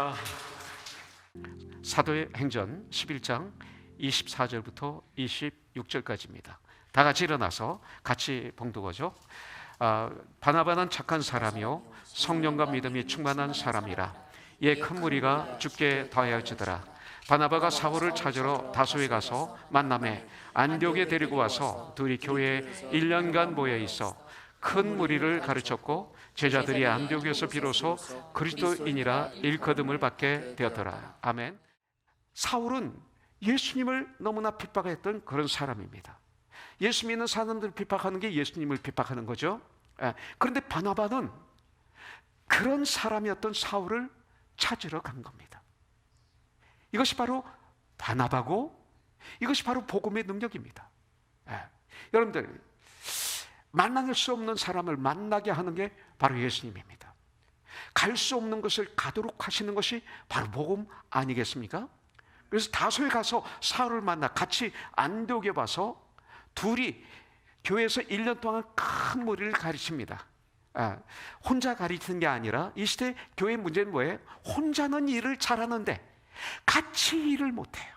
할렐루야. 사도행전 11장 24절부터 26절까지입니다. 다 같이 일어나서 같이 봉독하죠. 바나바는 착한 사람이요 성령과 믿음이 충만한 사람이라. 이에 큰 무리가 죽게 더하여지더라. 바나바가 사울을 찾으러 다소에 가서 만나매 안디옥에 데리고 와서 둘이 교회에 1년간 모여 있어 큰 무리를 가르쳤고, 제자들이 안디옥에서 비로소 그리스도인이라 일컬음을 받게 되었더라. 아멘. 사울은 예수님을 너무나 핍박했던 그런 사람입니다. 예수 믿는 사람들을 핍박하는 게 예수님을 핍박하는 거죠. 그런데 바나바는 그런 사람이었던 사울을 찾으러 간 겁니다. 이것이 바로 바나바고, 이것이 바로 복음의 능력입니다. 여러분들, 만날 수 없는 사람을 만나게 하는 게 바로 예수님입니다. 갈 수 없는 것을 가도록 하시는 것이 바로 복음 아니겠습니까? 그래서 다소에 가서 사울을 만나 같이 안디옥에 와서 둘이 교회에서 1년 동안 큰 무리를 가르칩니다. 혼자 가르치는 게 아니라 이 시대 교회 문제는 뭐예요? 혼자는 일을 잘하는데 같이 일을 못해요.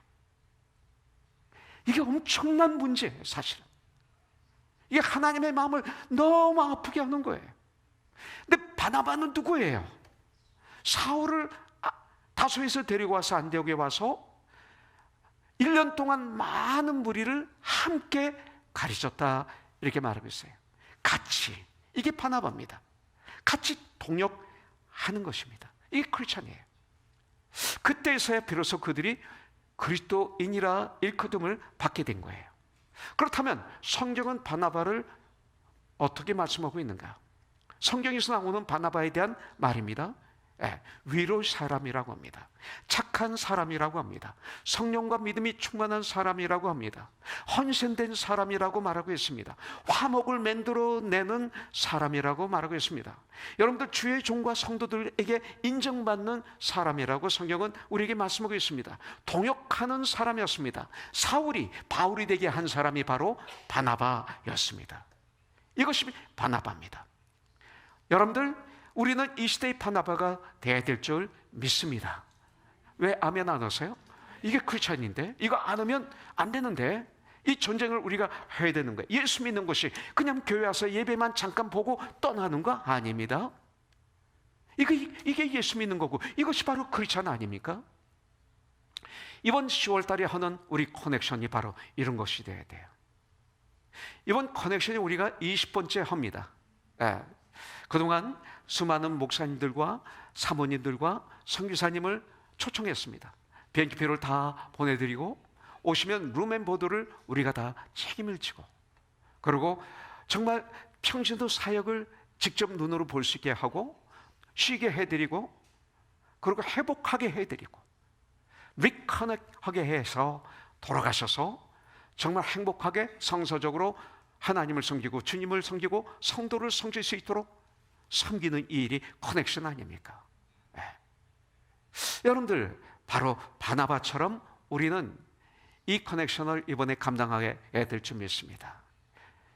이게 엄청난 문제예요, 사실은. 이게 하나님의 마음을 너무 아프게 하는 거예요. 근데 바나바는 누구예요? 사울을 다소에서 데리고 와서 안디옥에 와서 1년 동안 많은 무리를 함께 가르쳤다, 이렇게 말하고 있어요. 같이, 이게 바나바입니다. 같이 동역하는 것입니다. 이게 크리스찬이에요. 그때서야 비로소 그들이 그리스도인이라 일컬음을 받게 된 거예요. 그렇다면 성경은 바나바를 어떻게 말씀하고 있는가? 성경에서 나오는 바나바에 대한 말입니다. 위로 사람이라고 합니다. 착한 사람이라고 합니다. 성령과 믿음이 충만한 사람이라고 합니다. 헌신된 사람이라고 말하고 있습니다. 화목을 만들어내는 사람이라고 말하고 있습니다. 여러분들, 주의 종과 성도들에게 인정받는 사람이라고 성경은 우리에게 말씀하고 있습니다. 동역하는 사람이었습니다. 사울이 바울이 되게 한 사람이 바로 바나바였습니다. 이것이 바나바입니다. 여러분들, 우리는 이 시대의 바나바가 돼야 될 줄 믿습니다. 왜 아멘 안 하세요? 이게 크리스찬인데, 이거 안 하면 안 되는데, 이 전쟁을 우리가 해야 되는 거예요. 예수 믿는 것이 그냥 교회 와서 예배만 잠깐 보고 떠나는 거 아닙니다. 이게 예수 믿는 거고, 이것이 바로 크리스찬 아닙니까? 이번 10월 달에 하는 우리 커넥션이 바로 이런 것이 돼야 돼요. 이번 커넥션이 우리가 20번째 합니다. 그동안 수많은 목사님들과 사모님들과 선교사님을 초청했습니다. 비행기표를 다 보내드리고, 오시면 룸앤보드를 우리가 다 책임을 지고, 그리고 정말 평신도 사역을 직접 눈으로 볼 수 있게 하고, 쉬게 해드리고, 그리고 회복하게 해드리고, 리커넥하게 해서 돌아가셔서 정말 행복하게 성서적으로 하나님을 섬기고 주님을 섬기고 성도를 섬길 수 있도록 섬기는 이 일이 커넥션 아닙니까? 여러분들, 바로 바나바처럼 우리는 이 커넥션을 이번에 감당하게 될 줄 믿습니다.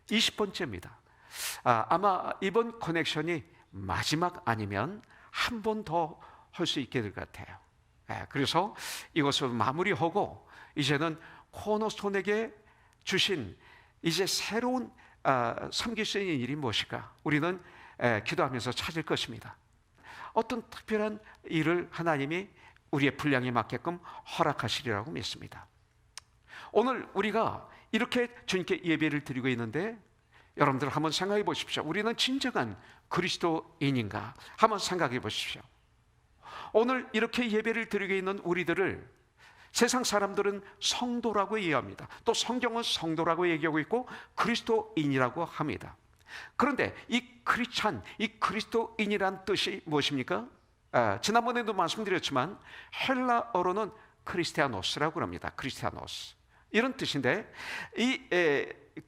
20번째입니다. 아마 이번 커넥션이 마지막 아니면 한 번 더 할 수 있게 될 것 같아요. 그래서 이것을 마무리하고, 이제는 코너스톤에게 주신 이제 새로운 섬길 수 있는 일이 무엇일까? 우리는 기도하면서 찾을 것입니다. 어떤 특별한 일을 하나님이 우리의 분량에 맞게끔 허락하시리라고 믿습니다. 오늘 우리가 이렇게 주님께 예배를 드리고 있는데, 여러분들 한번 생각해 보십시오. 우리는 진정한 그리스도인인가? 한번 생각해 보십시오. 오늘 이렇게 예배를 드리고 있는 우리들을 세상 사람들은 성도라고 이해합니다. 또 성경은 성도라고 얘기하고 있고 그리스도인이라고 합니다. 그런데 이 크리스찬, 이 그리스도인이란 뜻이 무엇입니까? 지난번에도 말씀드렸지만 헬라어로는 크리스티아노스라고 합니다. 크리스티아노스, 이런 뜻인데, 이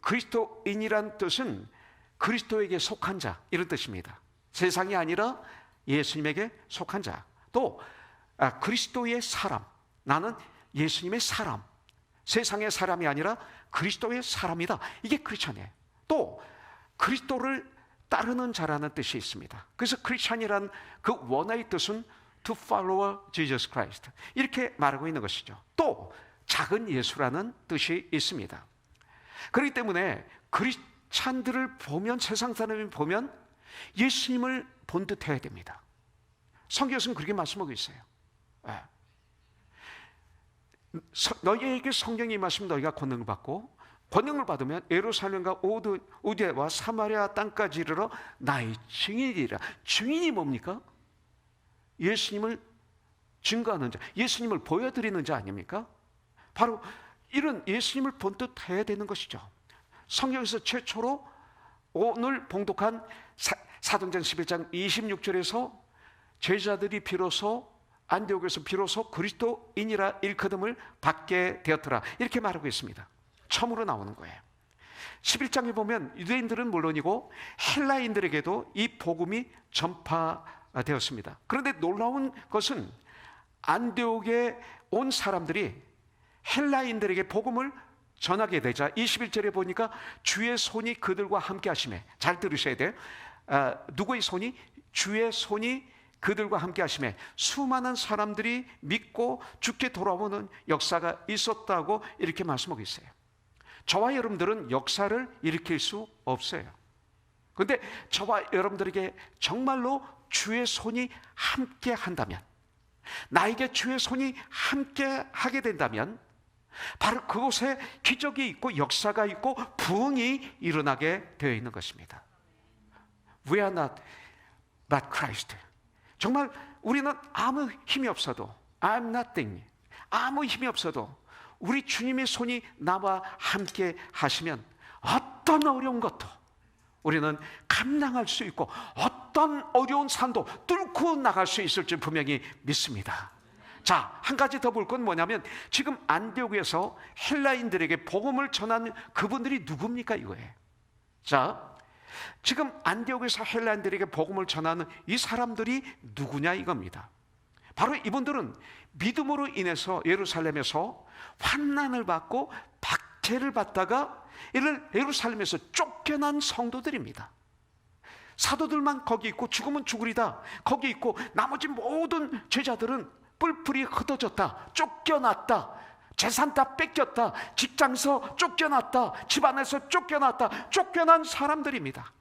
그리스도인이란 뜻은 그리스도에게 속한 자, 이런 뜻입니다. 세상이 아니라 예수님에게 속한 자. 또 그리스도의 사람, 나는 예수님의 사람, 세상의 사람이 아니라 그리스도의 사람이다. 이게 크리스찬이에요. 또 그리스도를 따르는 자라는 뜻이 있습니다. 그래서 크리스찬이란 그 원어의 뜻은 to follow Jesus Christ. 이렇게 말하고 있는 것이죠. 또 작은 예수라는 뜻이 있습니다. 그렇기 때문에 크리스찬들을 보면, 세상 사람이 보면 예수님을 본 듯 해야 됩니다. 성경에서는 그렇게 말씀하고 있어요. 너희에게 성령이 임하시면 너희가 권능을 받고, 권능을 받으면 예루살렘과 우대와 사마리아 땅까지 이르러 나의 증인이라. 증인이 뭡니까? 예수님을 증거하는 자, 예수님을 보여드리는 자 아닙니까? 바로 이런 예수님을 본 듯 해야 되는 것이죠. 성경에서 최초로 오늘 봉독한 사도행전 11장 26절에서 제자들이 비로소 안디옥에서 비로소 그리스도인이라 일컬음을 받게 되었더라, 이렇게 말하고 있습니다. 처음으로 나오는 거예요. 11장에 보면 유대인들은 물론이고 헬라인들에게도 이 복음이 전파되었습니다. 그런데 놀라운 것은 안디옥에 온 사람들이 헬라인들에게 복음을 전하게 되자 21절에 보니까 주의 손이 그들과 함께 하시매, 잘 들으셔야 돼요. 누구의 손이? 주의 손이 그들과 함께 하시매 수많은 사람들이 믿고 죽게 돌아오는 역사가 있었다고 이렇게 말씀하고 있어요. 저와 여러분들은 역사를 일으킬 수 없어요. 그런데 저와 여러분들에게 정말로 주의 손이 함께 한다면, 나에게 주의 손이 함께 하게 된다면 바로 그곳에 기적이 있고 역사가 있고 부흥이 일어나게 되어 있는 것입니다. We are not but Christ. 정말 우리는 아무 힘이 없어도, I'm nothing, 아무 힘이 없어도 우리 주님의 손이 나와 함께 하시면 어떤 어려운 것도 우리는 감당할 수 있고 어떤 어려운 산도 뚫고 나갈 수 있을 줄 분명히 믿습니다. 자, 한 가지 더 볼 건 뭐냐면 지금 안디옥에서 헬라인들에게 복음을 전하는 그분들이 누굽니까 이거예요. 자, 지금 안디옥에서 헬라인들에게 복음을 전하는 이 사람들이 누구냐 이겁니다. 바로 이분들은 믿음으로 인해서 예루살렘에서 환난을 받고 박해를 받다가 이를 예루살렘에서 쫓겨난 성도들입니다. 사도들만 거기 있고 죽으면 죽으리다 거기 있고 나머지 모든 제자들은 뿔뿔이 흩어졌다, 쫓겨났다, 재산 다 뺏겼다, 직장에서 쫓겨났다, 집안에서 쫓겨났다, 쫓겨난 사람들입니다.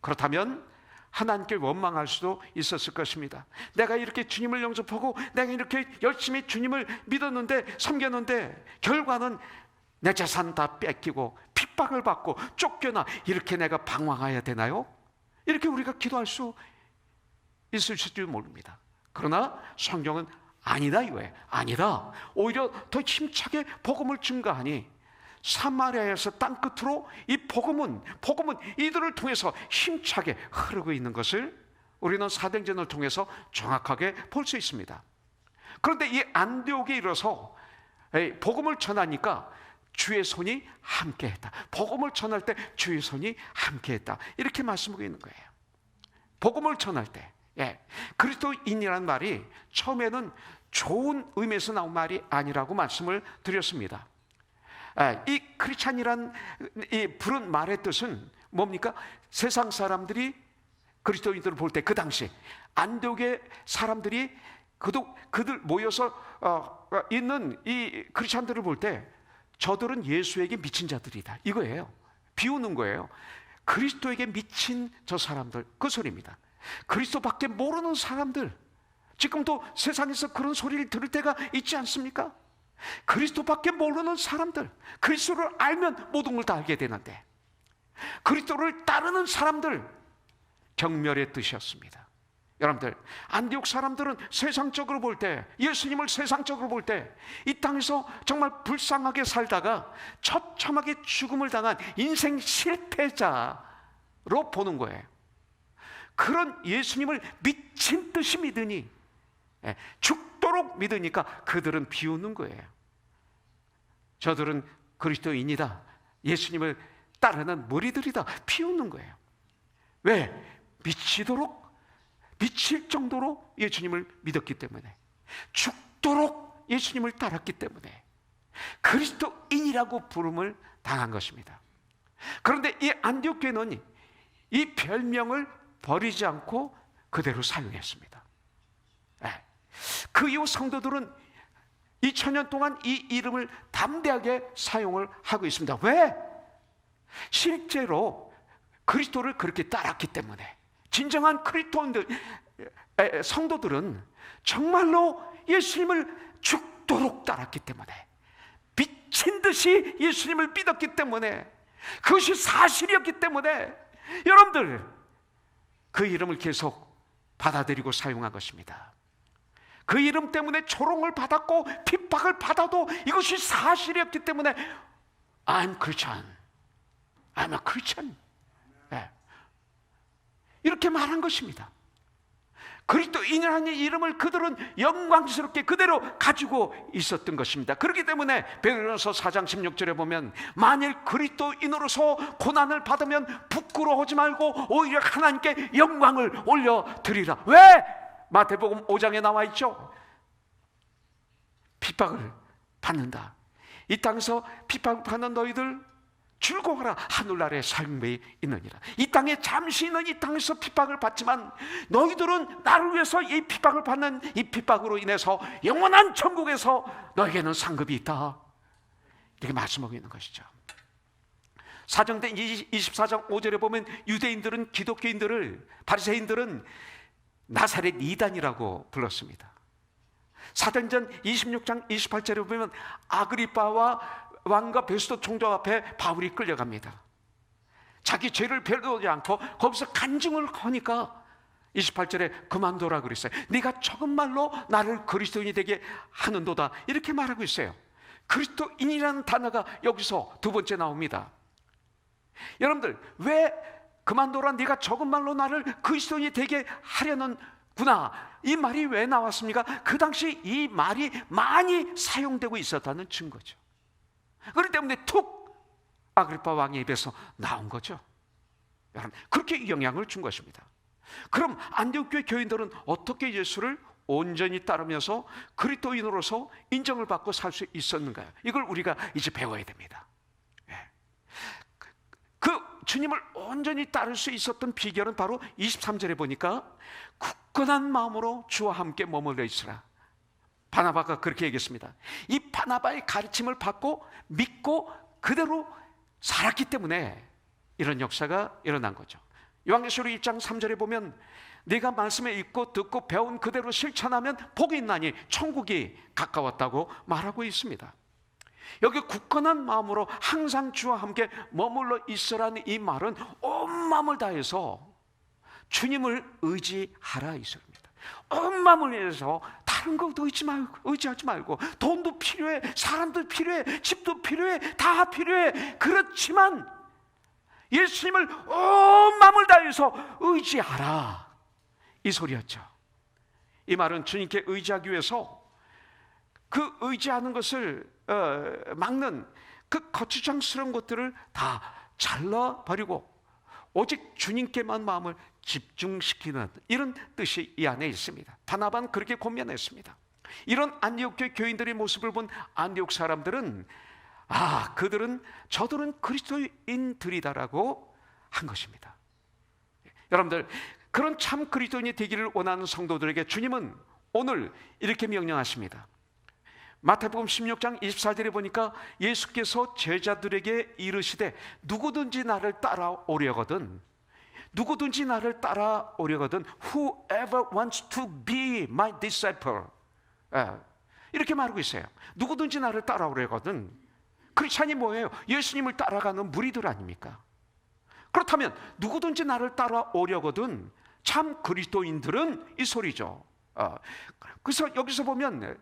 그렇다면 하나님께 원망할 수도 있었을 것입니다. 내가 이렇게 주님을 영접하고 내가 이렇게 열심히 주님을 믿었는데 섬겼는데 결과는 내 재산 다 뺏기고 핍박을 받고 쫓겨나, 이렇게 내가 방황해야 되나요? 이렇게 우리가 기도할 수 있을지도 모릅니다. 그러나 성경은 아니다 이거예요. 아니다, 오히려 더 힘차게 복음을 증거하니 사마리아에서 땅끝으로 이 복음은 이들을 통해서 힘차게 흐르고 있는 것을 우리는 사도행전을 통해서 정확하게 볼 수 있습니다. 그런데 이 안디옥에 이르러서 복음을 전하니까 주의 손이 함께했다, 복음을 전할 때 주의 손이 함께했다, 이렇게 말씀하고 있는 거예요. 복음을 전할 때 그리스도인이라는 말이 처음에는 좋은 의미에서 나온 말이 아니라고 말씀을 드렸습니다. 이 크리스찬이란 이 부른 말의 뜻은 뭡니까? 세상 사람들이 그리스도인들을 볼 때 그 당시 안디옥의 사람들이 그들 모여서 있는 이 크리스찬들을 볼 때 저들은 예수에게 미친 자들이다 이거예요. 비우는 거예요. 그리스도에게 미친 저 사람들, 그 소리입니다. 그리스도밖에 모르는 사람들, 지금도 세상에서 그런 소리를 들을 때가 있지 않습니까? 그리스도밖에 모르는 사람들, 그리스도를 알면 모든 걸 다 알게 되는데 그리스도를 따르는 사람들, 경멸의 뜻이었습니다. 여러분들, 안디옥 사람들은 세상적으로 볼 때, 예수님을 세상적으로 볼 때 이 땅에서 정말 불쌍하게 살다가 처참하게 죽음을 당한 인생 실패자로 보는 거예요. 그런 예수님을 미친 듯이 믿으니, 죽도록 믿으니까 그들은 비웃는 거예요. 저들은 그리스도인이다, 예수님을 따르는 무리들이다, 비웃는 거예요. 왜? 미칠 정도로 예수님을 믿었기 때문에, 죽도록 예수님을 따랐기 때문에 그리스도인이라고 부름을 당한 것입니다. 그런데 이 안디옥 교회는 이 별명을 버리지 않고 그대로 사용했습니다. 그 이후 성도들은 2000년 동안 이 이름을 담대하게 사용을 하고 있습니다. 왜? 실제로 그리스도를 그렇게 따랐기 때문에. 진정한 그리스도인들, 성도들은 정말로 예수님을 죽도록 따랐기 때문에, 미친 듯이 예수님을 믿었기 때문에, 그것이 사실이었기 때문에 여러분들 그 이름을 계속 받아들이고 사용한 것입니다. 그 이름 때문에 조롱을 받았고 핍박을 받아도 이것이 사실이었기 때문에 I'm Christian, I'm a Christian, 네. 이렇게 말한 것입니다. 그리스도인이라는 이름을 그들은 영광스럽게 그대로 가지고 있었던 것입니다. 그렇기 때문에 베드로전서 4장 16절에 보면 만일 그리스도인으로서 고난을 받으면 부끄러워하지 말고 오히려 하나님께 영광을 올려드리라. 왜? 마태복음 5장에 나와 있죠. 핍박을 받는다. 이 땅에서 핍박을 받는 너희들 즐거워하라. 하늘나라의 삶이 있느니라. 이 땅에 잠시 있는 이 땅에서 핍박을 받지만 너희들은 나를 위해서 이 핍박을 받는 이 핍박으로 인해서 영원한 천국에서 너에게는 상급이 있다. 이렇게 말씀하고 있는 것이죠. 사도행전 24장 5절에 보면 유대인들은 기독교인들을, 바리새인들은 나사렛 이단이라고 불렀습니다. 사도행전 26장 28절에 보면 아그리빠와 왕과 베스도 총독 앞에 바울이 끌려갑니다. 자기 죄를 별도하지 않고 거기서 간증을 하니까 28절에 그만둬라 그랬어요. 네가 적은 말로 나를 그리스도인이 되게 하는도다, 이렇게 말하고 있어요. 그리스도인이라는 단어가 여기서 두 번째 나옵니다. 여러분들, 왜 그만둬라, 네가 적은 말로 나를 그리스도인이 되게 하려는구나, 이 말이 왜 나왔습니까? 그 당시 이 말이 많이 사용되고 있었다는 증거죠. 그렇기 때문에 툭 아그리파 왕의 입에서 나온 거죠. 여러분, 그렇게 영향을 준 것입니다. 그럼 안디옥 교회 교인들은 어떻게 예수를 온전히 따르면서 그리스도인으로서 인정을 받고 살 수 있었는가요? 이걸 우리가 이제 배워야 됩니다. 그 주님을 온전히 따를 수 있었던 비결은 바로 23절에 보니까 굳건한 마음으로 주와 함께 머물러 있으라. 바나바가 그렇게 얘기했습니다. 이 바나바의 가르침을 받고 믿고 그대로 살았기 때문에 이런 역사가 일어난 거죠. 요한계시록 1장 3절에 보면 네가 말씀에 읽고 듣고 배운 그대로 실천하면 복이 있나니 천국이 가까웠다고 말하고 있습니다. 여기 굳건한 마음으로 항상 주와 함께 머물러 있으라는 이 말은 온 마음을 다해서 주님을 의지하라 이 소리입니다. 온 마음을 위해서 다른 것도 의지하지 말고, 돈도 필요해, 사람도 필요해, 집도 필요해, 다 필요해. 그렇지만 예수님을 온 마음을 다해서 의지하라, 이 소리였죠. 이 말은 주님께 의지하기 위해서 그 의지하는 것을 막는 그 거추장스러운 것들을 다 잘라버리고 오직 주님께만 마음을 집중시키는 이런 뜻이 이 안에 있습니다. 바나바는 그렇게 권면했습니다. 이런 안디옥 교회 교인들의 모습을 본 안디옥 사람들은 그들은 저들은 그리스도인들이다라고 한 것입니다. 여러분들, 그런 참 그리스도인이 되기를 원하는 성도들에게 주님은 오늘 이렇게 명령하십니다. 마태복음 16장 24절에 보니까 예수께서 제자들에게 이르시되 누구든지 나를 따라오려거든 whoever wants to be my disciple, 이렇게 말하고 있어요. 누구든지 나를 따라오려거든. 크리스찬이 뭐예요? 예수님을 따라가는 무리들 아닙니까? 그렇다면 누구든지 나를 따라오려거든 참 그리스도인들은 이 소리죠. 그래서 여기서 보면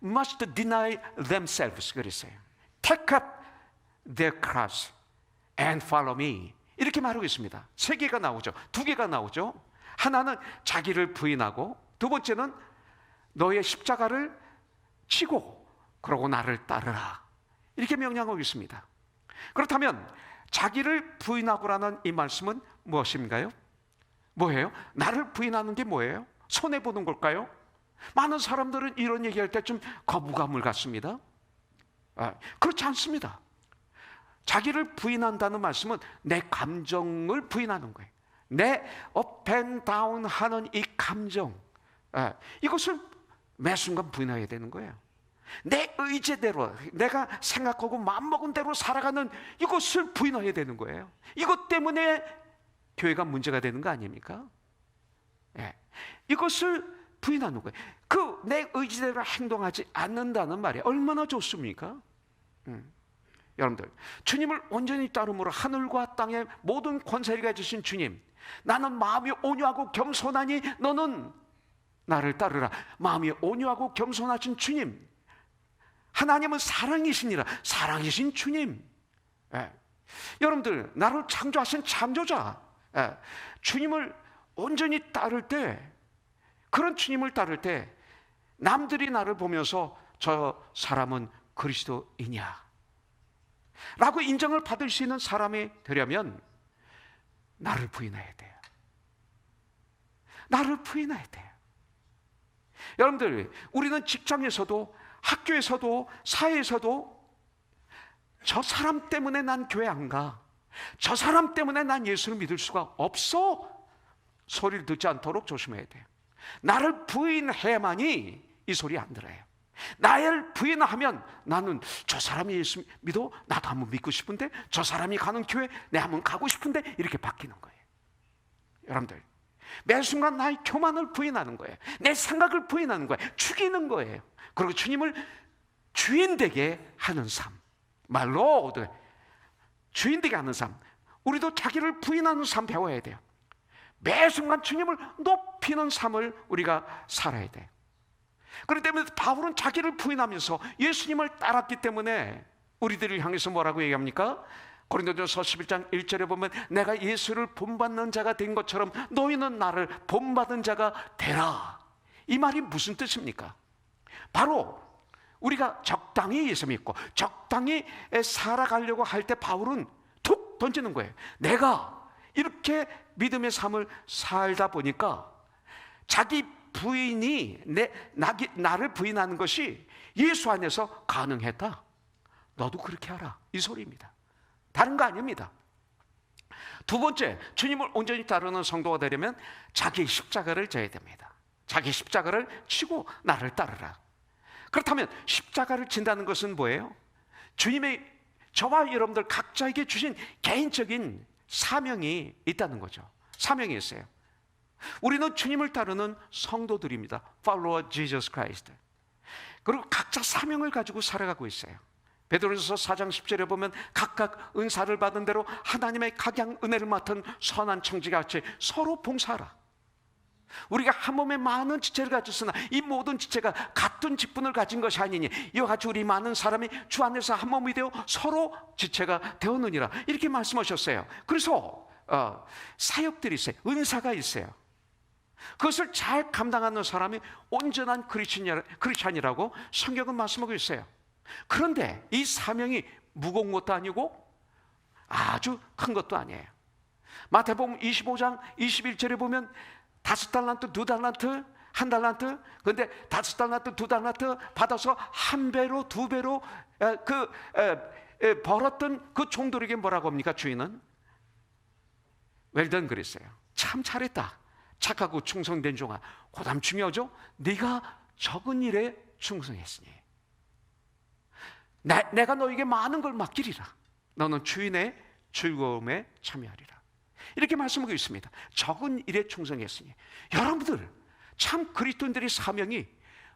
must deny themselves 그랬어요. Take up their cross and follow me, 이렇게 말하고 있습니다. 세 개가 나오죠. 두 개가 나오죠. 하나는 자기를 부인하고, 두 번째는 너의 십자가를 지고 그러고 나를 따르라, 이렇게 명령하고 있습니다. 그렇다면 자기를 부인하고라는 이 말씀은 무엇인가요? 뭐예요? 나를 부인하는 게 뭐예요? 손해보는 걸까요? 많은 사람들은 이런 얘기할 때 좀 거부감을 갖습니다. 그렇지 않습니다. 자기를 부인한다는 말씀은 내 감정을 부인하는 거예요. 내 up and down 하는 이 감정, 이것을 매 순간 부인해야 되는 거예요. 내 의지대로, 내가 생각하고 마음먹은 대로 살아가는 이것을 부인해야 되는 거예요. 이것 때문에 교회가 문제가 되는 거 아닙니까? 예. 이것을 부인하는 거예요. 그 내 의지대로 행동하지 않는다는 말이 얼마나 좋습니까? 여러분들, 주님을 온전히 따름으로 하늘과 땅의 모든 권세를 가지신 주님, 나는 마음이 온유하고 겸손하니 너는 나를 따르라. 마음이 온유하고 겸손하신 주님, 하나님은 사랑이시니라. 사랑이신 주님. 예. 여러분들, 나를 창조하신 창조자, 예. 주님을 온전히 따를 때, 그런 주님을 따를 때 남들이 나를 보면서 저 사람은 그리스도이냐 라고 인정을 받을 수 있는 사람이 되려면 나를 부인해야 돼요. 나를 부인해야 돼요. 여러분들, 우리는 직장에서도 학교에서도 사회에서도 저 사람 때문에 난 교회 안 가, 저 사람 때문에 난 예수를 믿을 수가 없어 소리를 듣지 않도록 조심해야 돼요. 나를 부인해야만이 이 소리 안 들어요. 나를 부인하면 나는 저 사람이 예수 믿어 나도 한번 믿고 싶은데, 저 사람이 가는 교회 내 한번 가고 싶은데, 이렇게 바뀌는 거예요. 여러분들, 매 순간 나의 교만을 부인하는 거예요. 내 생각을 부인하는 거예요. 죽이는 거예요. 그리고 주님을 주인되게 하는 삶, 말로 주인되게 하는 삶, 우리도 자기를 부인하는 삶 배워야 돼요. 매 순간 주님을 높이는 삶을 우리가 살아야 돼요. 그렇기 때문에 바울은 자기를 부인하면서 예수님을 따랐기 때문에 우리들을 향해서 뭐라고 얘기합니까? 고린도전서 11장 1절에 보면 내가 예수를 본받는 자가 된 것처럼 너희는 나를 본받은 자가 되라. 이 말이 무슨 뜻입니까? 바로 우리가 적당히 예수 믿고 적당히 살아가려고 할 때 바울은 툭 던지는 거예요. 내가 이렇게 믿음의 삶을 살다 보니까 자기 부인이 나를 부인하는 것이 예수 안에서 가능했다. 너도 그렇게 하라, 이 소리입니다. 다른 거 아닙니다. 두 번째, 주님을 온전히 따르는 성도가 되려면 자기의 십자가를 져야 됩니다. 자기 십자가를 지고 나를 따르라. 그렇다면 십자가를 진다는 것은 뭐예요? 주님의 저와 여러분들 각자에게 주신 개인적인 사명이 있다는 거죠. 사명이 있어요. 우리는 주님을 따르는 성도들입니다. Follower Jesus Christ. 그리고 각자 사명을 가지고 살아가고 있어요. 베드로전서 4장 10절에 보면 각각 은사를 받은 대로 하나님의 각양 은혜를 맡은 선한 청지같이 서로 봉사하라. 우리가 한 몸에 많은 지체를 가졌으나 이 모든 지체가 같은 직분을 가진 것이 아니니 이와 같이 우리 많은 사람이 주 안에서 한 몸이 되어 서로 지체가 되었느니라, 이렇게 말씀하셨어요. 그래서 사역들이 있어요. 은사가 있어요. 그것을 잘 감당하는 사람이 온전한 크리스찬이라고 성경은 말씀하고 있어요. 그런데 이 사명이 무거운 것도 아니고 아주 큰 것도 아니에요. 마태복음 25장 21절에 보면 5달란트, 2달란트, 1달란트, 그런데 5달란트, 2달란트 받아서 1배로 2배로 벌었던 그 종들에게 뭐라고 합니까? 주인은 웰던 그랬어요. 참 잘했다, 착하고 충성된 종아. 그다음 중요하죠. 네가 적은 일에 충성했으니 내가 너에게 많은 걸 맡기리라. 너는 주인의 즐거움에 참여하리라. 이렇게 말씀하고 있습니다. 적은 일에 충성했으니. 여러분들, 참 그리스도인들의 사명이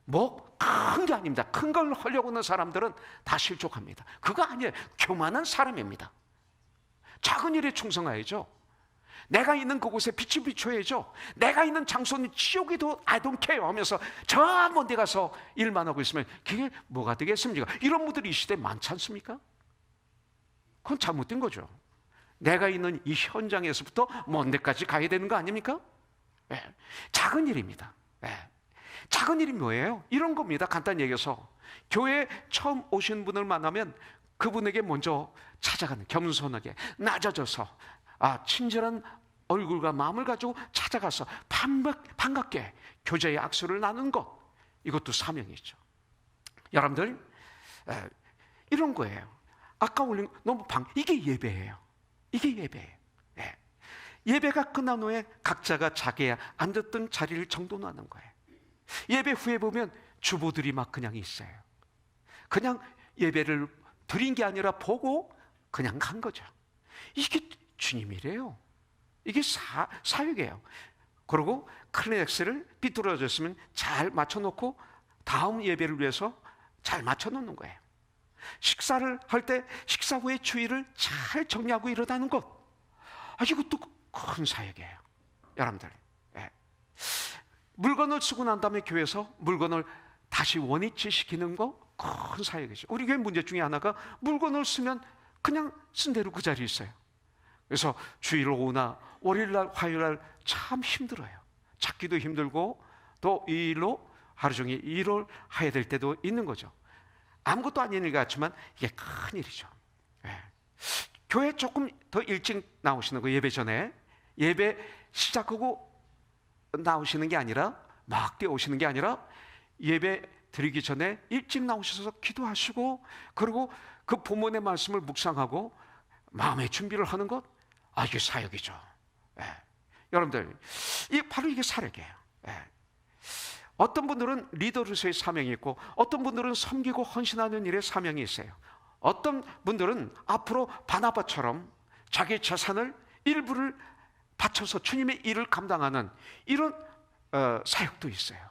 뭐 큰 게 아닙니다. 큰 걸 하려고 하는 사람들은 다 실족합니다. 그거 아니에요. 교만한 사람입니다. 작은 일에 충성해야죠. 내가 있는 그곳에 빛을 비춰야죠. 내가 있는 장소는 지옥에도 I don't care 하면서 저 먼 데 가서 일만 하고 있으면 그게 뭐가 되겠습니까? 이런 분들이 이 시대에 많지 않습니까? 그건 잘못된 거죠. 내가 있는 이 현장에서부터 먼 데까지 가야 되는 거 아닙니까? 네. 작은 일입니다. 네. 작은 일이 뭐예요? 이런 겁니다. 간단히 얘기해서 교회에 처음 오신 분을 만나면 그분에게 먼저 찾아가는, 겸손하게 낮아져서 친절한 얼굴과 마음을 가지고 찾아가서 반갑게 교제의 악수를 나누는 것, 이것도 사명이죠. 여러분들, 이런 거예요. 아까 올린 너무 이게 예배예요. 이게 예배예요. 네. 예배가 끝난 후에 각자가 자기의 앉았던 자리를 정돈하는 거예요. 예배 후에 보면 주부들이 막 그냥 있어요. 그냥 예배를 드린 게 아니라 보고 그냥 간 거죠. 이게 주님이래요. 이게 사역이에요. 그리고 클리넥스를 삐뚤어졌으면 잘 맞춰놓고 다음 예배를 위해서 잘 맞춰놓는 거예요. 식사를 할 때 식사 후에 주의를 잘 정리하고 일어나는 것, 이것도 큰 사역이에요. 여러분들, 물건을 쓰고 난 다음에 교회에서 물건을 다시 원위치시키는 거 큰 사역이죠. 우리 교회 문제 중에 하나가 물건을 쓰면 그냥 쓴 대로 그 자리에 있어요. 그래서 주일 오후나 월요일날 화요일날 참 힘들어요. 찾기도 힘들고 또 이 일로 하루 종일 일을 해야 될 때도 있는 거죠. 아무것도 아닌 일 같지만 이게 큰 일이죠. 교회 조금 더 일찍 나오시는 거, 예배 전에 예배 시작하고 나오시는 게 아니라 막 뛰어오시는 게 아니라 예배 드리기 전에 일찍 나오셔서 기도하시고 그리고 그 본문의 말씀을 묵상하고 마음의 준비를 하는 것, 이게 사역이죠. 여러분들, 바로 이게 사역이에요. 어떤 분들은 리더로서의 사명이 있고 어떤 분들은 섬기고 헌신하는 일에 사명이 있어요. 어떤 분들은 앞으로 바나바처럼 자기 재산을 일부를 바쳐서 주님의 일을 감당하는 이런 사역도 있어요.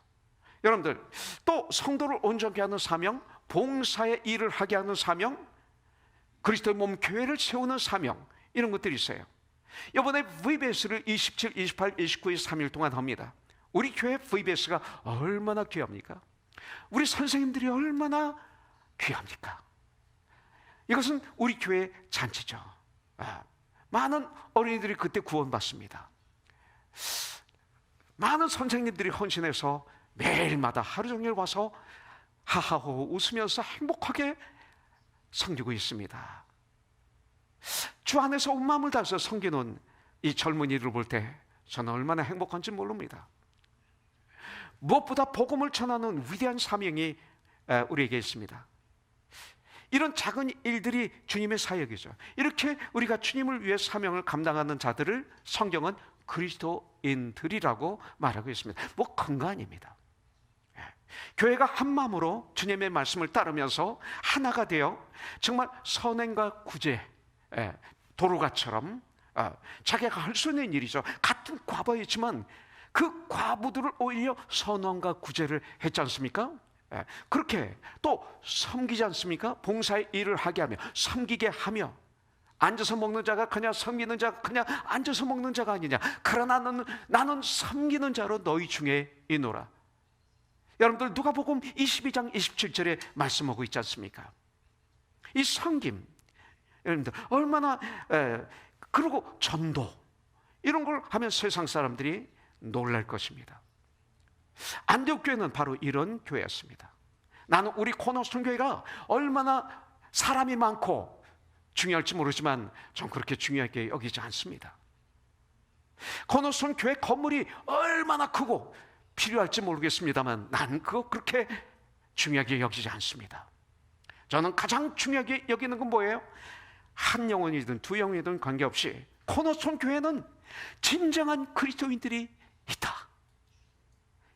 여러분들, 또 성도를 온전케 하는 사명, 봉사의 일을 하게 하는 사명, 그리스도의 몸 교회를 세우는 사명, 이런 것들이 있어요. 이번에 VBS를 27, 28, 29일 3일 동안 합니다. 우리 교회 VBS가 얼마나 귀합니까? 우리 선생님들이 얼마나 귀합니까? 이것은 우리 교회 잔치죠. 많은 어린이들이 그때 구원받습니다. 많은 선생님들이 헌신해서 매일마다 하루 종일 와서 하하호 웃으면서 행복하게 섬기고 있습니다. 주 안에서 온 마음을 다해서 섬기는 이 젊은이를 볼 때 저는 얼마나 행복한지 모릅니다. 무엇보다 복음을 전하는 위대한 사명이 우리에게 있습니다. 이런 작은 일들이 주님의 사역이죠. 이렇게 우리가 주님을 위해 사명을 감당하는 자들을 성경은 그리스도인들이라고 말하고 있습니다. 뭐 큰 거 아닙니다. 교회가 한 마음으로 주님의 말씀을 따르면서 하나가 되어 정말 선행과 구제, 도로가처럼 자기가 할 수 있는 일이죠. 같은 과부이지만 그 과부들을 오히려 선언과 구제를 했지 않습니까? 그렇게 또 섬기지 않습니까? 봉사의 일을 하게 하며 섬기게 하며, 앉아서 먹는 자가 그냥 섬기는 자가 그냥 앉아서 먹는 자가 아니냐. 그러나 나는 섬기는 자로 너희 중에 있노라. 여러분들 누가복음 22장 27절에 말씀하고 있지 않습니까? 이 섬김, 여러분들 얼마나 그리고 전도, 이런 걸 하면 세상 사람들이 놀랄 것입니다. 안디옥 교회는 바로 이런 교회였습니다. 나는 우리 코너스톤 교회가 얼마나 사람이 많고 중요할지 모르지만 전 그렇게 중요하게 여기지 않습니다. 코너스톤 교회 건물이 얼마나 크고 필요할지 모르겠습니다만 난 그거 그렇게 중요하게 여기지 않습니다. 저는 가장 중요하게 여기는 건 뭐예요? 한 영혼이든 두 영혼이든 관계없이 코너스톤 교회는 진정한 그리스도인들이 있다.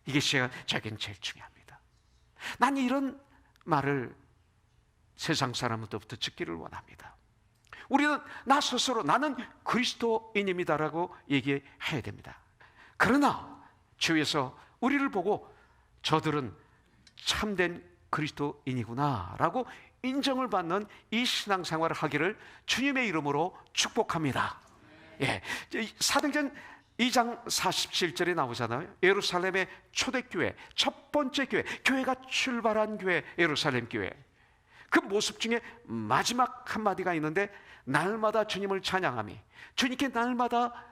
이게 제겐 제일 중요합니다. 난 이런 말을 세상 사람들부터 듣기를 원합니다. 우리는 나 스스로 나는 그리스도인입니다라고 얘기해야 됩니다. 그러나 주위에서 우리를 보고 저들은 참된 그리스도인이구나라고 인정을 받는 이 신앙생활을 하기를 주님의 이름으로 축복합니다. 사도행전 2장 47절에 나오잖아요. 예루살렘의 초대교회, 첫 번째 교회가 출발한 교회, 예루살렘 교회. 그 모습 중에 마지막 한마디가 있는데, 날마다 주님을 찬양하며 주님께 날마다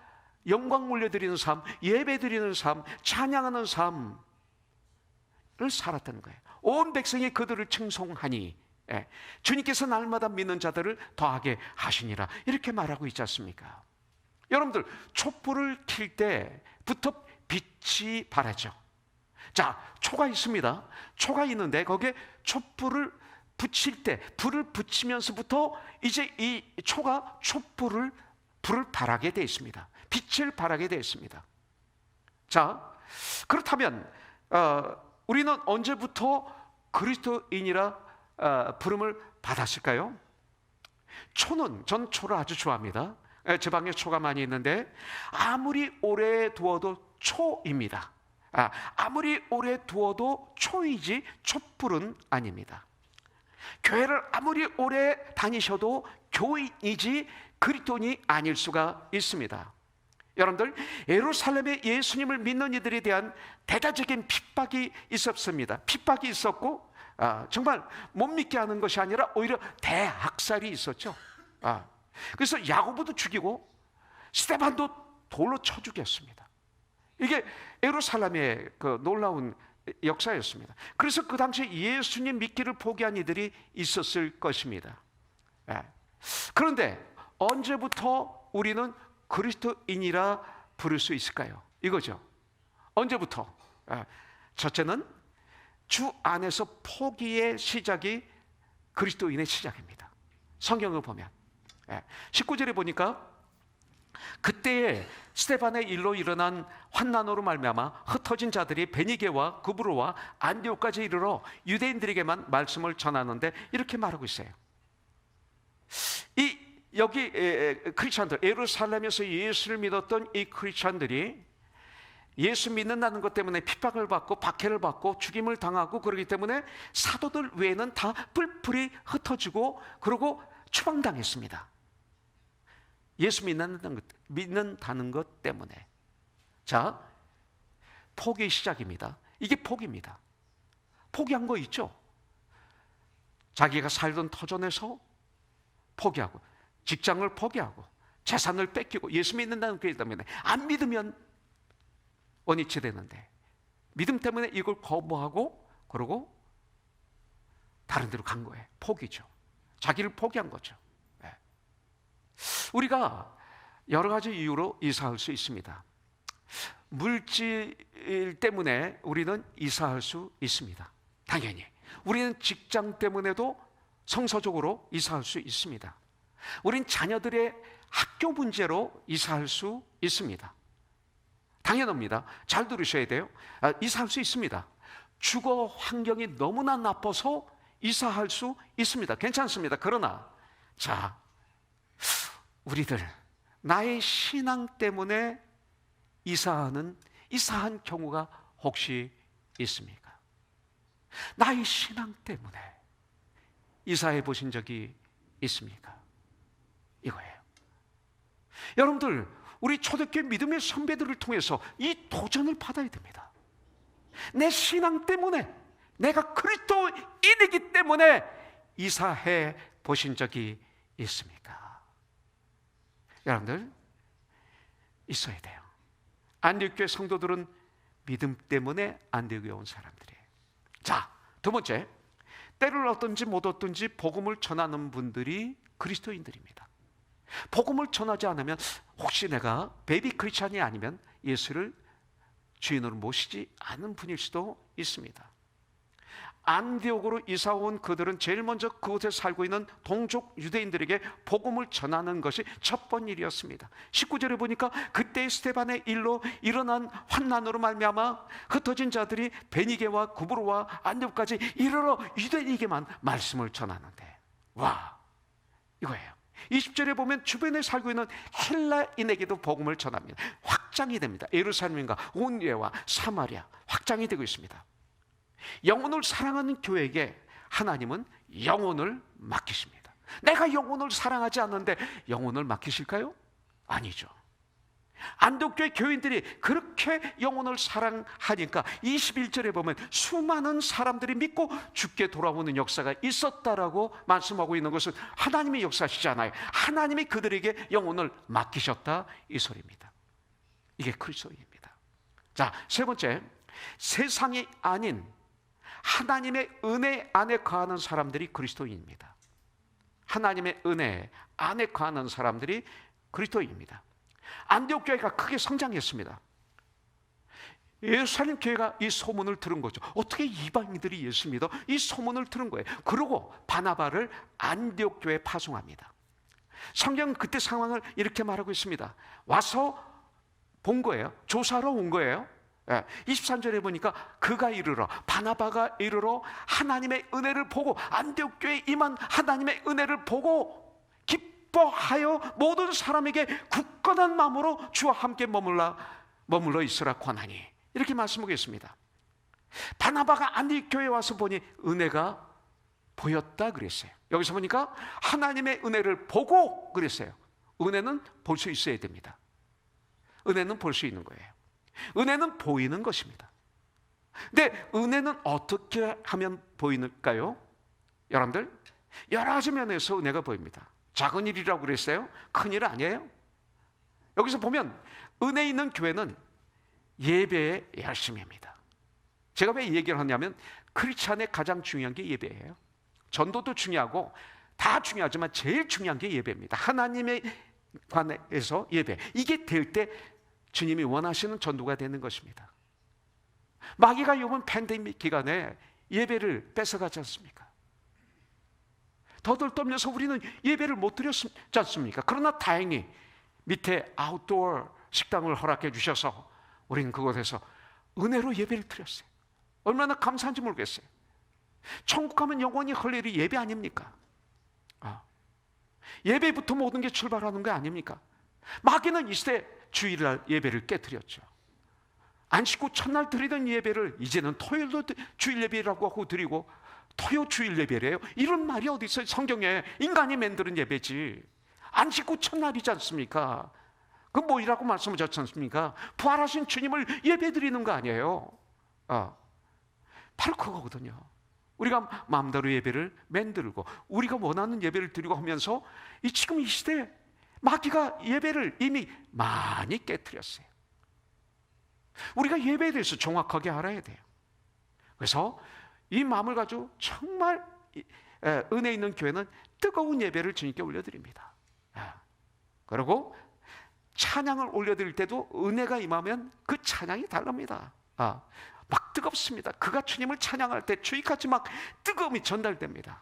영광 올려드리는 삶, 예배드리는 삶, 찬양하는 삶을 살았다는 거예요. 온 백성이 그들을称颂하니 주님께서 날마다 믿는 자들을 더하게 하시니라, 이렇게 말하고 있지 않습니까? 여러분들, 촛불을 킬 때부터 빛이 바라죠. 자, 초가 있습니다. 초가 있는데 거기에 촛불을 붙일 때, 불을 붙이면서부터 이제 이 초가 불을 발하게 되어 있습니다. 빛을 발하게 되어 있습니다. 자, 그렇다면 우리는 언제부터 그리스도인이라 부름을 받았을까요? 전 초를 아주 좋아합니다. 제 방에 초가 많이 있는데 아무리 오래 두어도 초입니다. 아무리 오래 두어도 초이지 촛불은 아닙니다. 교회를 아무리 오래 다니셔도 교인이지 그리스도인이 아닐 수가 있습니다. 여러분들, 예루살렘에 예수님을 믿는 이들에 대한 대대적인 핍박이 있었습니다. 핍박이 있었고 정말 못 믿게 하는 것이 아니라 오히려 대학살이 있었죠. 그래서 야고보도 죽이고 스데반도 돌로 쳐 죽였습니다. 이게 예루살렘의 그 놀라운 역사였습니다. 그래서 그 당시에 예수님 믿기를 포기한 이들이 있었을 것입니다. 그런데 언제부터 우리는 그리스도인이라 부를 수 있을까요? 이거죠. 언제부터? 첫째는 주 안에서 포기의 시작이 그리스도인의 시작입니다. 성경을 보면 19절에 보니까 그때에 스데반의 일로 일어난 환난으로 말미암아 흩어진 자들이 베니게와 구브로와 안디옥까지 이르러 유대인들에게만 말씀을 전하는데 이렇게 말하고 있어요. 여기 크리스찬들, 예루살렘에서 예수를 믿었던 이 크리스찬들이 예수 믿는다는 것 때문에 핍박을 받고 박해를 받고 죽임을 당하고 그러기 때문에 사도들 외에는 다 뿔뿔이 흩어지고 그러고 추방당했습니다. 예수 믿는다는 것 때문에. 자, 포기의 시작입니다. 이게 포기입니다. 포기한 거 있죠? 자기가 살던 터전에서 포기하고 직장을 포기하고 재산을 뺏기고 예수 믿는다는 것 때문에 안 믿으면 원위치 되는데 믿음 때문에 이걸 거부하고 그러고 다른 데로 간 거예요. 포기죠. 자기를 포기한 거죠. 우리가 여러 가지 이유로 이사할 수 있습니다. 물질 때문에 우리는 이사할 수 있습니다. 당연히 우리는 직장 때문에도 성서적으로 이사할 수 있습니다. 우린 자녀들의 학교 문제로 이사할 수 있습니다. 당연합니다. 잘 들으셔야 돼요. 이사할 수 있습니다. 주거 환경이 너무나 나빠서 이사할 수 있습니다. 괜찮습니다. 그러나 우리들 나의 신앙 때문에 이사한 경우가 혹시 있습니까? 나의 신앙 때문에 이사해 보신 적이 있습니까? 이거예요. 여러분들, 우리 초대교회 믿음의 선배들을 통해서 이 도전을 받아야 됩니다. 내 신앙 때문에, 내가 그리스도인이기 때문에 이사해 보신 적이 있습니까? 여러분들, 있어야 돼요. 안디옥교회 성도들은 믿음 때문에 안디옥에 온 사람들이에요. 자, 두 번째, 때를 얻든지 못 얻든지 복음을 전하는 분들이 그리스도인들입니다. 복음을 전하지 않으면 혹시 내가 베이비 크리스찬이 아니면 예수를 주인으로 모시지 않은 분일 수도 있습니다. 안디옥으로 이사온 그들은 제일 먼저 그곳에 살고 있는 동족 유대인들에게 복음을 전하는 것이 첫 번 일이었습니다. 19절에 보니까 그때 스데반의 일로 일어난 환난으로 말미암아 흩어진 자들이 베니게와 구브로와 안디옥까지 이르러 유대인에게만 말씀을 전하는데, 와, 이거예요. 20절에 보면 주변에 살고 있는 헬라인에게도 복음을 전합니다. 확장이 됩니다. 예루살렘과 온 유대와 사마리아 확장이 되고 있습니다. 영혼을 사랑하는 교회에게 하나님은 영혼을 맡기십니다. 내가 영혼을 사랑하지 않는데 영혼을 맡기실까요? 아니죠. 안디옥교회 교인들이 그렇게 영혼을 사랑하니까 21절에 보면 수많은 사람들이 믿고 죽게 돌아오는 역사가 있었다라고 말씀하고 있는 것은 하나님의 역사시잖아요. 하나님이 그들에게 영혼을 맡기셨다, 이 소리입니다. 이게 그리스도입니다. 자, 세 번째, 세상이 아닌 하나님의 은혜 안에 거하는 사람들이 그리스도인입니다. 하나님의 은혜 안에 거하는 사람들이 그리스도인입니다. 안디옥 교회가 크게 성장했습니다. 예루살렘 교회가 이 소문을 들은 거죠. 어떻게 이방인들이 예수 믿어? 이 소문을 들은 거예요. 그러고 바나바를 안디옥 교회에 파송합니다. 성경은 그때 상황을 이렇게 말하고 있습니다. 와서 본 거예요. 조사로 온 거예요. 23절에 보니까 그가 이르러, 바나바가 이르러 하나님의 은혜를 보고, 안디옥 교회에 임한 하나님의 은혜를 보고 기뻐하여 모든 사람에게 굳건한 마음으로 주와 함께 머물러 있으라 권하니, 이렇게 말씀하고 있습니다. 바나바가 안디옥 교회에 와서 보니 은혜가 보였다 그랬어요. 여기서 보니까 하나님의 은혜를 보고 그랬어요. 은혜는 볼 수 있어야 됩니다. 은혜는 볼 수 있는 거예요. 은혜는 보이는 것입니다. 근데 은혜는 어떻게 하면 보이는가요? 여러분들, 여러 가지 면에서 은혜가 보입니다. 작은 일이라고 그랬어요? 큰 일 아니에요? 여기서 보면 은혜 있는 교회는 예배에 열심히 합니다. 제가 왜 이 얘기를 하냐면, 크리스찬의 가장 중요한 게 예배예요. 전도도 중요하고 다 중요하지만 제일 중요한 게 예배입니다. 하나님의 관해서 예배, 이게 될 때 주님이 원하시는 전도가 되는 것입니다. 마귀가 이번 팬데믹 기간에 예배를 뺏어가지 않습니까? 더들떠면서 우리는 예배를 못 드렸지 않습니까? 그러나 다행히 밑에 아웃도어 식당을 허락해 주셔서 우리는 그곳에서 은혜로 예배를 드렸어요. 얼마나 감사한지 모르겠어요. 천국 가면 영원히 할 일이 예배 아닙니까? 예배부터 모든 게 출발하는 거 아닙니까? 마귀는 이 시대 주일날 예배를 깨뜨렸죠. 안식 후 첫날 드리던 예배를 이제는 토요일도 주일 예배라고 하고 드리고, 토요 주일 예배래요. 이런 말이 어디 있어요? 성경에. 인간이 만드는 예배지. 안식 후 첫날이지 않습니까? 그 뭐이라고 말씀하셨지 않습니까? 부활하신 주님을 예배 드리는 거 아니에요? 바로 그거거든요. 우리가 마음대로 예배를 만들고 우리가 원하는 예배를 드리고 하면서 지금 이 시대에 마귀가 예배를 이미 많이 깨뜨렸어요. 우리가 예배에 대해서 정확하게 알아야 돼요. 그래서 이 마음을 가지고 정말 은혜 있는 교회는 뜨거운 예배를 주님께 올려드립니다. 그리고 찬양을 올려드릴 때도 은혜가 임하면 그 찬양이 다릅니다. 막 뜨겁습니다. 그가 주님을 찬양할 때 주의같이 막 뜨거움이 전달됩니다.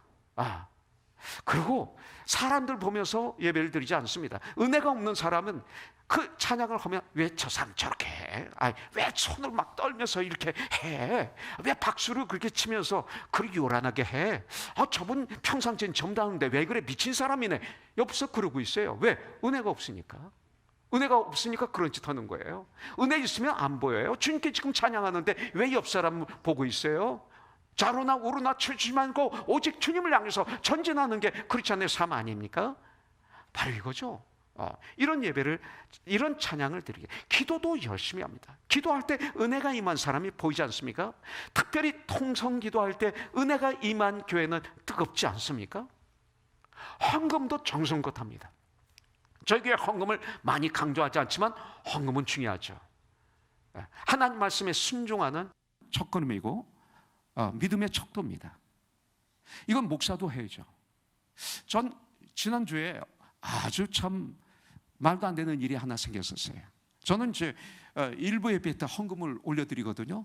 그리고 사람들 보면서 예배를 드리지 않습니다. 은혜가 없는 사람은 그 찬양을 하면 왜 저 사람 저렇게 해? 왜 손을 막 떨면서 이렇게 해? 왜 박수를 그렇게 치면서 그렇게 요란하게 해? 저분 평상시엔 정다운데 왜 그래? 미친 사람이네. 옆에서 그러고 있어요. 왜? 은혜가 없으니까. 은혜가 없으니까 그런 짓 하는 거예요. 은혜 있으면 안 보여요. 주님께 지금 찬양하는데 왜 옆 사람 보고 있어요? 좌로나 우로나 치지 말고 오직 주님을 향해서 전진하는 게 크리스찬의 삶 아닙니까? 바로 이거죠. 이런 예배를, 이런 찬양을 드리게. 기도도 열심히 합니다. 기도할 때 은혜가 임한 사람이 보이지 않습니까? 특별히 통성 기도할 때 은혜가 임한 교회는 뜨겁지 않습니까? 헌금도 정성껏 합니다. 저희 교회 헌금을 많이 강조하지 않지만 헌금은 중요하죠. 하나님 말씀에 순종하는 첫걸음이고 믿음의 척도입니다. 이건 목사도 해야죠. 전 지난주에 아주 참 말도 안 되는 일이 하나 생겼었어요. 저는 이제 1부 예배 때 헌금을 올려드리거든요.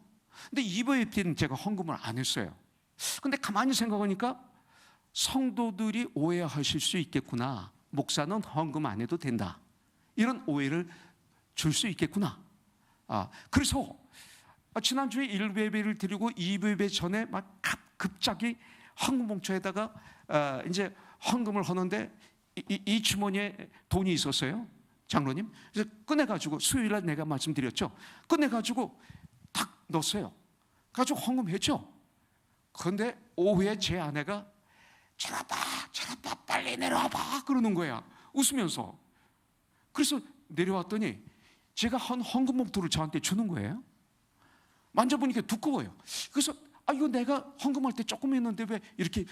근데 2부 예배 때는 제가 헌금을 안 했어요. 근데 가만히 생각하니까 성도들이 오해하실 수 있겠구나. 목사는 헌금 안 해도 된다. 이런 오해를 줄 수 있겠구나. 그래서 지난주에 1부 예배를 드리고 2부 예배 전에 막 급작이 헌금 봉투에다가 이제 헌금을 하는데 이 주머니에 돈이 있었어요. 장로님. 그래서 꺼내가지고 수요일날 내가 말씀드렸죠. 꺼내가지고 탁 넣었어요. 가지고 헌금했죠. 그런데 오후에 제 아내가 저라봐 빨리 내려와봐 그러는 거야. 웃으면서. 그래서 내려왔더니 제가 헌금 봉투를 저한테 주는 거예요. 만져보니까 두꺼워요. 그래서 이거 내가 헌금할 때 조금 했는데 왜 이렇게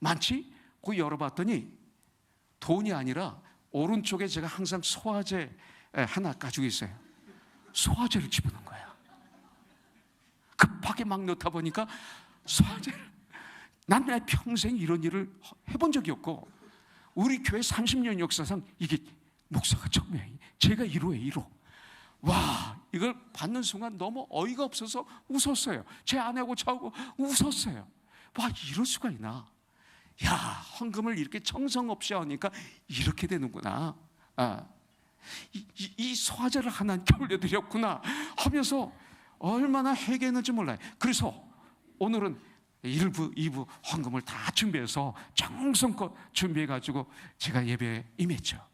많지? 그거 열어봤더니 돈이 아니라 오른쪽에 제가 항상 소화제 하나 가지고 있어요. 소화제를 집어넣은 거야. 급하게 막 넣다 보니까 소화제를. 난 내 평생 이런 일을 해본 적이 없고 우리 교회 30년 역사상 이게 목사가 처음이에요. 제가 1호예요. 1호. 와, 이걸 받는 순간 너무 어이가 없어서 웃었어요. 제 아내하고 저하고 웃었어요. 와, 이럴 수가 있나. 야, 헌금을 이렇게 정성 없이 하니까 이렇게 되는구나. 이 소화제를 하나님께 올려드렸구나 하면서 얼마나 회개했는지 몰라요. 그래서 오늘은 1부, 2부 헌금을 다 준비해서 정성껏 준비해가지고 제가 예배에 임했죠.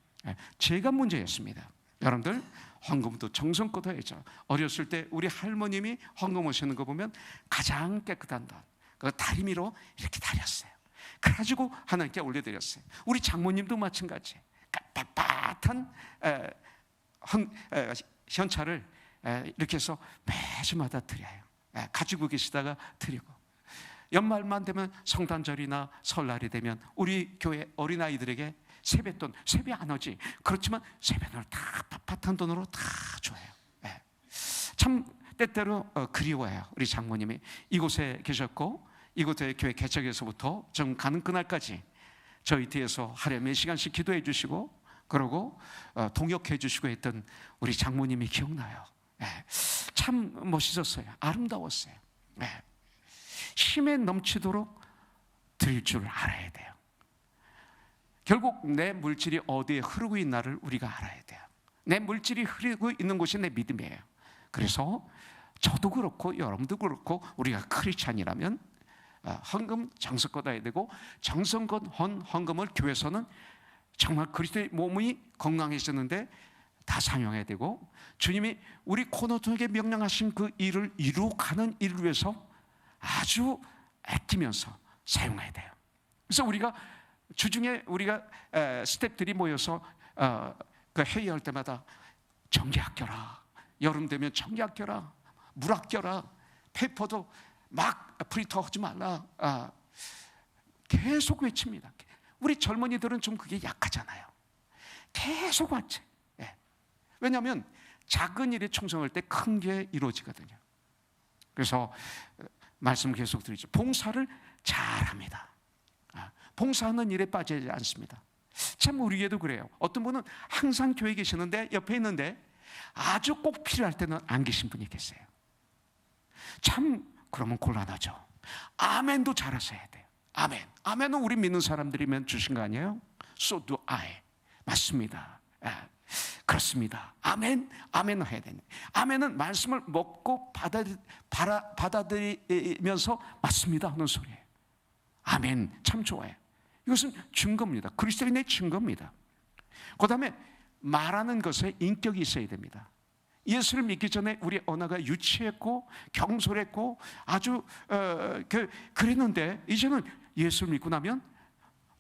제가 문제였습니다. 여러분들 헌금도 정성껏 해야죠. 어렸을 때 우리 할머님이 헌금 오시는 거 보면 가장 깨끗한 돈, 그 다리미로 이렇게 다렸어요. 그래가지고 하나님께 올려드렸어요. 우리 장모님도 마찬가지. 빳빳한 현찰을 이렇게 해서 매주마다 드려요. 가지고 계시다가 드리고, 연말만 되면 성탄절이나 설날이 되면 우리 교회 어린아이들에게 세뱃돈, 세배 안 하지. 그렇지만 세뱃돈을 다 빳빳한 돈으로 다 줘요. 참 때때로 그리워요. 우리 장모님이 이곳에 계셨고, 이곳에 교회 개척에서부터 좀 가는 그날까지 저희 뒤에서 하루에 몇 시간씩 기도해 주시고, 그러고 동역해 주시고 했던 우리 장모님이 기억나요. 참 멋있었어요. 아름다웠어요. 힘에 넘치도록 드릴 줄 알아야 돼요. 결국 내 물질이 어디에 흐르고 있나를 우리가 알아야 돼요. 내 물질이 흐르고 있는 곳이 내 믿음이에요. 그래서 저도 그렇고 여러분도 그렇고 우리가 크리스찬이라면 헌금 정성껏 해야 되고, 정성껏 헌금을 교회에서는 정말 그리스도의 몸이 건강해졌는데 다 사용해야 되고, 주님이 우리 코너통에게 명령하신 그 일을 이루어가는 일을 위해서 아주 아끼면서 사용해야 돼요. 그래서 우리가 주중에 우리가 스태프들이 모여서 그 회의할 때마다 전기 아껴라, 여름 되면 전기 아껴라, 물 아껴라, 페이퍼도 막 프린터 하지 말라, 계속 외칩니다. 우리 젊은이들은 좀 그게 약하잖아요. 계속 왔지. 왜냐하면 작은 일에 충성할 때 큰 게 이루어지거든요. 그래서 말씀 계속 드리죠. 봉사를 잘합니다. 봉사하는 일에 빠지지 않습니다. 참 우리에도 그래요. 어떤 분은 항상 교회에 계시는데 옆에 있는데 아주 꼭 필요할 때는 안 계신 분이 계세요. 참 그러면 곤란하죠. 아멘도 잘하셔야 돼요. 아멘. 아멘은 우리 믿는 사람들이면 주신 거 아니에요? So do I. 맞습니다. 그렇습니다. 아멘. 아멘 해야 되네. 아멘은 말씀을 먹고 받아들이면서 맞습니다 하는 소리예요. 아멘. 참 좋아요. 이것은 증거입니다. 그리스도인의 증거입니다. 그 다음에 말하는 것에 인격이 있어야 됩니다. 예수를 믿기 전에 우리 언어가 유치했고 경솔했고 아주 그랬는데, 이제는 예수를 믿고 나면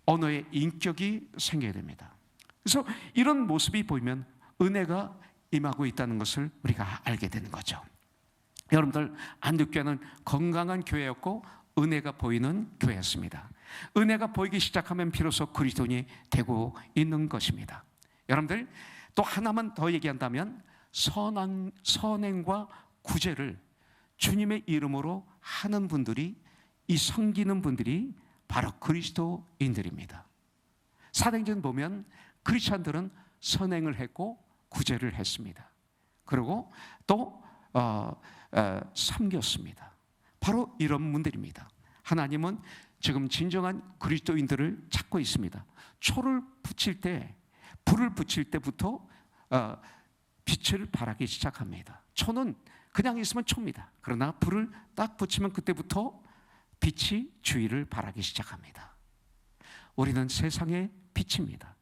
언어에 인격이 생겨야 됩니다. 그래서 이런 모습이 보이면 은혜가 임하고 있다는 것을 우리가 알게 되는 거죠. 여러분들, 안디옥교회는 건강한 교회였고 은혜가 보이는 교회였습니다. 은혜가 보이기 시작하면 비로소 그리스도인이 되고 있는 것입니다. 여러분들, 또 하나만 더 얘기한다면 선행과 구제를 주님의 이름으로 하는 분들이, 이 섬기는 분들이 바로 그리스도인들입니다. 사도행전 보면 크리스찬들은 선행을 했고 구제를 했습니다. 그리고 또 섬겼습니다. 바로 이런 분들입니다. 하나님은 지금 진정한 그리스도인들을 찾고 있습니다. 초를 붙일 때, 불을 붙일 때부터 빛을 발하기 시작합니다. 초는 그냥 있으면 초입니다. 그러나 불을 딱 붙이면 그때부터 빛이 주위를 발하기 시작합니다. 우리는 세상의 빛입니다.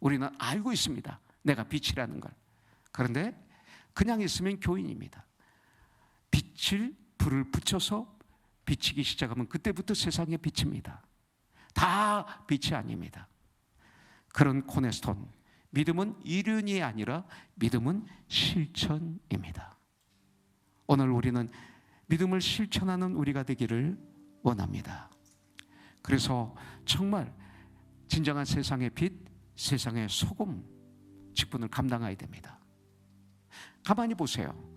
우리는 알고 있습니다. 내가 빛이라는 걸. 그런데 그냥 있으면 교인입니다. 불을 붙여서 비치기 시작하면 그때부터 세상의 빛입니다. 다 빛이 아닙니다. 그런 코네스톤, 믿음은 이론이 아니라 믿음은 실천입니다. 오늘 우리는 믿음을 실천하는 우리가 되기를 원합니다. 그래서 정말 진정한 세상의 빛, 세상의 소금 직분을 감당해야 됩니다. 가만히 보세요.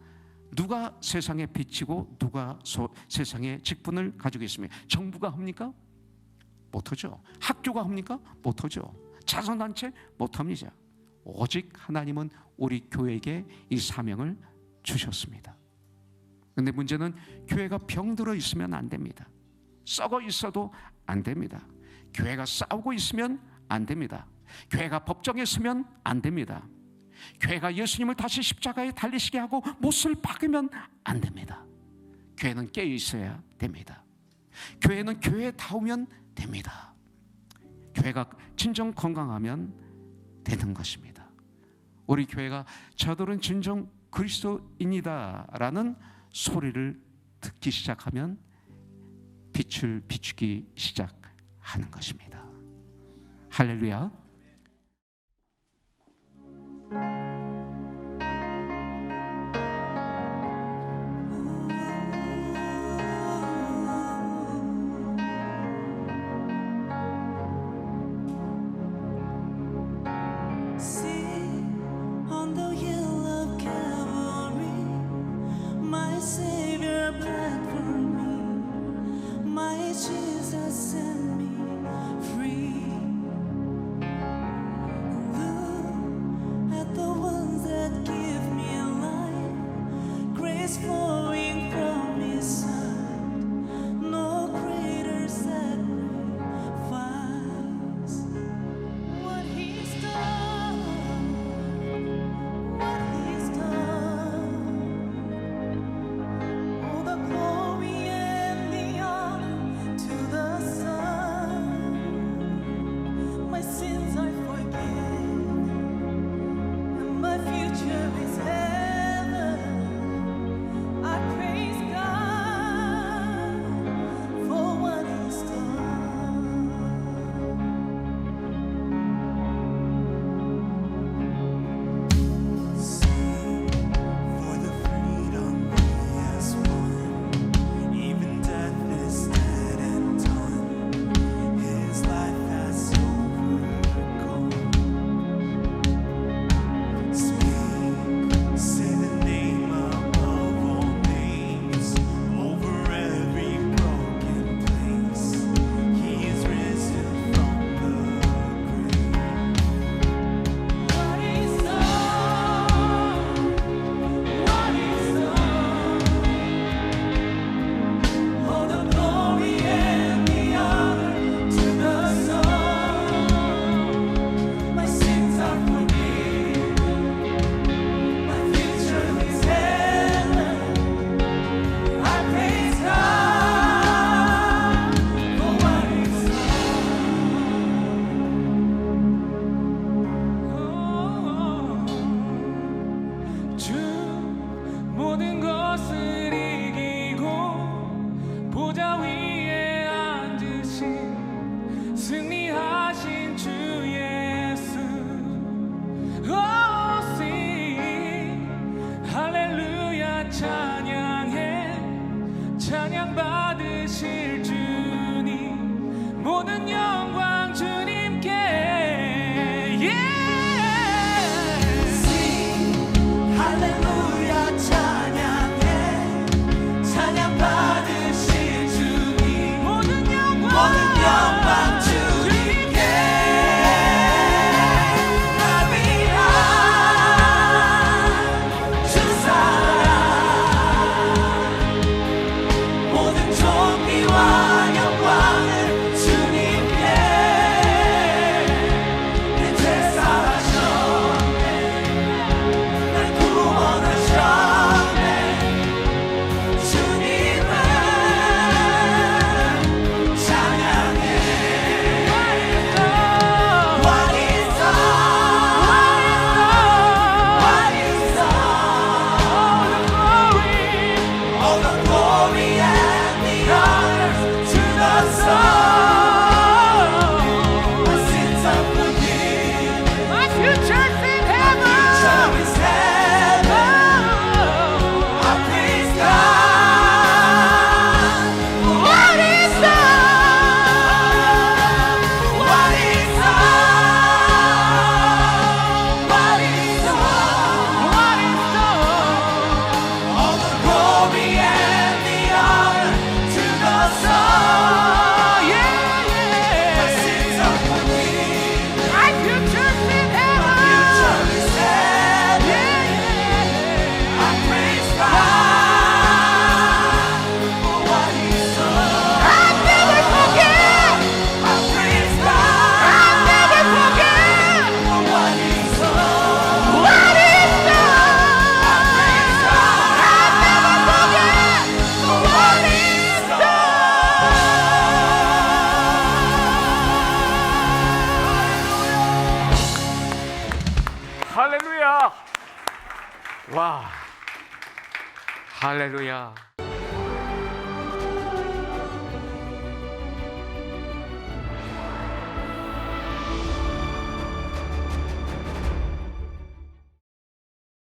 누가 세상의 빛이고 누가 세상의 직분을 가지고 있습니까? 정부가 합니까? 못하죠. 학교가 합니까? 못하죠. 자선단체 못합니다. 오직 하나님은 우리 교회에게 이 사명을 주셨습니다. 그런데 문제는 교회가 병들어 있으면 안 됩니다. 썩어 있어도 안 됩니다. 교회가 싸우고 있으면 안 됩니다. 교회가 법정에 서면 안 됩니다. 교회가 예수님을 다시 십자가에 달리시게 하고 못을 박으면 안 됩니다. 교회는 깨어 있어야 됩니다. 교회는 교회다우면 됩니다. 교회가 진정 건강하면 되는 것입니다. 우리 교회가 저들은 진정 그리스도인이다라는 소리를 듣기 시작하면 빛을 비추기 시작하는 것입니다. 할렐루야. 할렐루야. 와, 할렐루야.